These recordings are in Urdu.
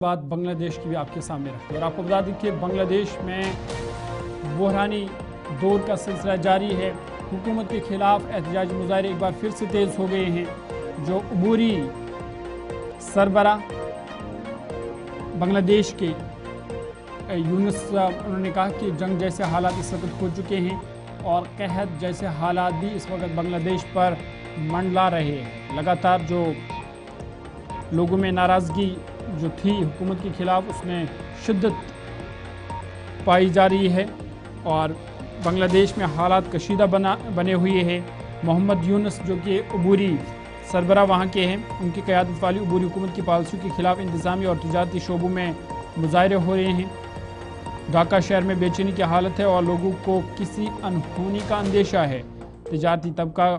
بات بنگلہ دیش کی بھی آپ کے سامنے رکھتے ہیں اور آپ کو بتا دیں کہ بنگلہ دیش میں بحرانی دور کا سلسلہ جاری ہے۔ حکومت کے خلاف احتجاجی مظاہرے ایک بار پھر سے تیز ہو گئے ہیں۔ جو عبوری سربراہ بنگلہ دیش کے یونس انہوں نے کہا کہ جنگ جیسے حالات اس وقت ہو چکے ہیں اور قحط جیسے حالات بھی اس وقت بنگلہ دیش پر منڈلا رہے ہیں۔ لگاتار جو لوگوں میں ناراضگی جو تھی حکومت کے خلاف اس میں شدت پائی جا رہی ہے اور بنگلہ دیش میں حالات کشیدہ بنے ہوئے ہیں۔ محمد یونس جو کہ عبوری سربراہ وہاں کے ہیں، ان کی قیادت والی عبوری حکومت کی پالیسیوں کے خلاف انتظامی اور تجارتی شعبوں میں مظاہرے ہو رہے ہیں۔ ڈھاکہ شہر میں بے چینی کی حالت ہے اور لوگوں کو کسی انہونی کا اندیشہ ہے۔ تجارتی طبقہ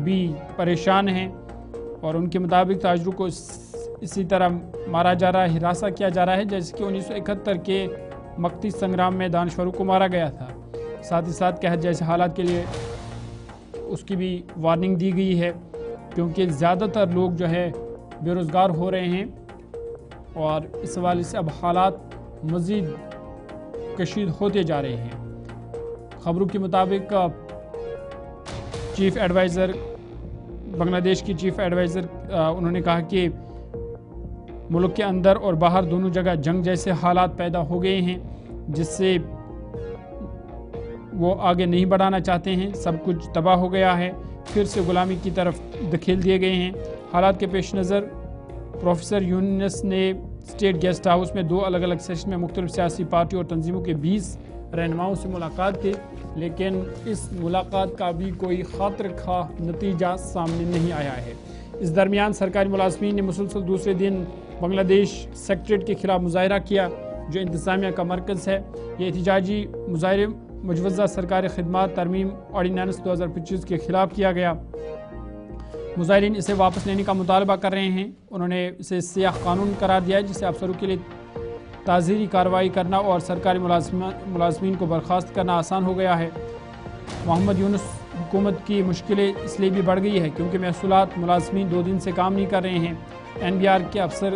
بھی پریشان ہیں اور ان کے مطابق تاجروں کو اسی طرح مارا جا رہا ہے، ہراساں کیا جا رہا ہے جیسے کہ 1971 کے مقتی سنگرام میں دانشوروں کو مارا گیا تھا۔ ساتھ ہی ساتھ قحط جیسے حالات کے لیے اس کی بھی وارننگ دی گئی ہے کیونکہ زیادہ تر لوگ جو ہے بے روزگار ہو رہے ہیں اور اس حوالے سے اب حالات مزید کشید ہوتے جا رہے ہیں۔ خبروں کے مطابق چیف ایڈوائزر بنگلہ دیش کی چیف ایڈوائزر انہوں نے کہا کہ ملک کے اندر اور باہر دونوں جگہ جنگ جیسے حالات پیدا ہو گئے ہیں جس سے وہ آگے نہیں بڑھانا چاہتے ہیں۔ سب کچھ تباہ ہو گیا ہے، پھر سے غلامی کی طرف دھکیل دیے گئے ہیں۔ حالات کے پیش نظر پروفیسر یونس نے اسٹیٹ گیسٹ ہاؤس میں 2 الگ الگ سیشن میں مختلف سیاسی پارٹیوں اور تنظیموں کے 20 رہنماؤں سے ملاقات کی، لیکن اس ملاقات کا بھی کوئی خاطر خواہ نتیجہ سامنے نہیں آیا ہے۔ اس درمیان سرکاری ملازمین نے مسلسل دوسرے دن بنگلہ دیش سیکریٹریٹ کے خلاف مظاہرہ کیا جو انتظامیہ کا مرکز ہے۔ یہ احتجاجی مظاہرے مجوزہ سرکاری خدمات ترمیم آرڈیننس 2025 کے خلاف کیا گیا۔ مظاہرین اسے واپس لینے کا مطالبہ کر رہے ہیں۔ انہوں نے اسے سیاہ قانون قرار دیا ہے جسے افسروں کے لیے تعزیری کارروائی کرنا اور سرکاری ملازمین کو برخاست کرنا آسان ہو گیا ہے۔ محمد یونس حکومت کی مشکلیں اس لیے بھی بڑھ گئی ہے کیونکہ محصولات ملازمین 2 دن سے کام نہیں کر رہے ہیں۔ NBR کے افسر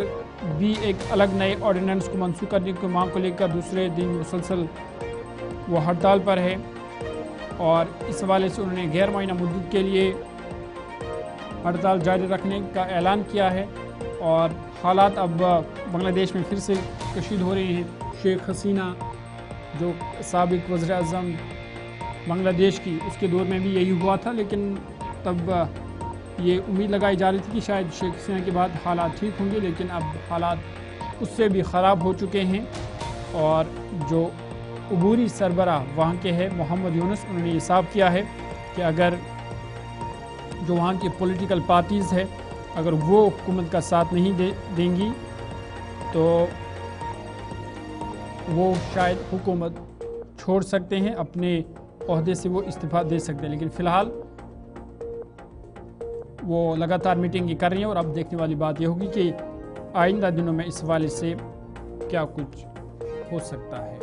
بھی ایک الگ نئے آرڈیننس کو منسوخ کرنے کی مانگ کو لے کر دوسرے دن مسلسل وہ ہڑتال پر ہے اور اس حوالے سے انہوں نے غیر معینہ مدت کے لیے ہڑتال جاری رکھنے کا اعلان کیا ہے اور حالات اب بنگلہ دیش میں پھر سے کشید ہو رہے ہیں۔ شیخ حسینہ جو سابق وزیر اعظم بنگلہ دیش کی، اس کے دور میں بھی یہی ہوا تھا، لیکن تب یہ امید لگائی جا رہی تھی کہ شاید شیخ حسینہ کے بعد حالات ٹھیک ہوں گے، لیکن اب حالات اس سے بھی خراب ہو چکے ہیں اور جو عبوری سربراہ وہاں کے ہیں محمد یونس، انہوں نے یہ صاف کیا ہے کہ اگر جو وہاں کی پولیٹیکل پارٹیز ہے اگر وہ حکومت کا ساتھ نہیں دیں گی تو وہ شاید حکومت چھوڑ سکتے ہیں، اپنے عہدے سے وہ استعفیٰ دے سکتے ہیں، لیکن فی الحال وہ لگاتار میٹنگیں کر رہی ہیں اور اب دیکھنے والی بات یہ ہوگی کہ آئندہ دنوں میں اس حوالے سے کیا کچھ ہو سکتا ہے۔